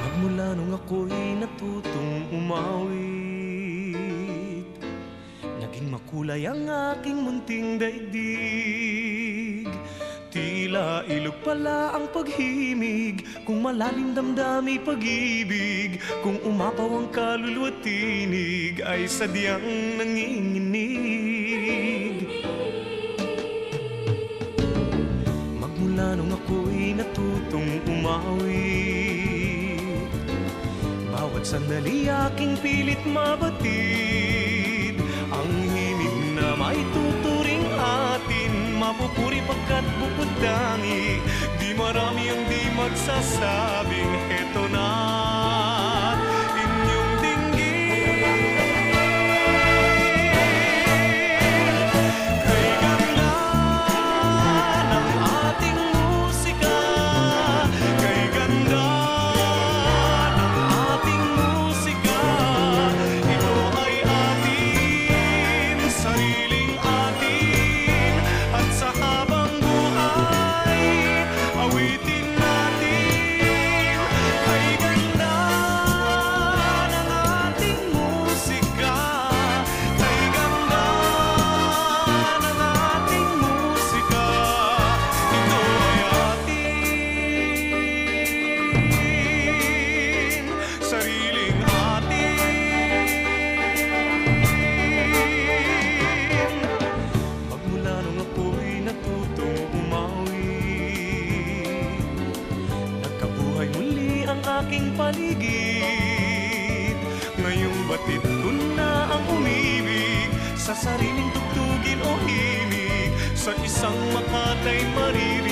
Magmula nung ako'y natutong umawit, naging makulay ang aking munting daigdig. Tila ilog pala ang paghimig, kung malalim damdami pag-ibig. Kung umapaw ang kaluluwa tinig, ay sadyang nanginginig. Magmula nung ako'y natutong umawit, bawat sandali aking pilit mabatid. Ang himig na may tuturing atin, mapupuri pagkat bukod tangi. Di marami ang di magsasabing eto na inyong dinggin. Kay ganda ng ating musika, kay ganda ng ating musika. Ito ay atin, sariling atin, at sa habang buhay awitin natin. Kay ganda ng ating musika, kay ganda ng ating musika. Ito ay atin, sariling atin. Magmula nung ako'y natutong umawit, nagkabuhay muli ang aking paligid. Ngayong batid ko na ang umibig sa sariling tugtugin o himig, sa isang makatay maririnig.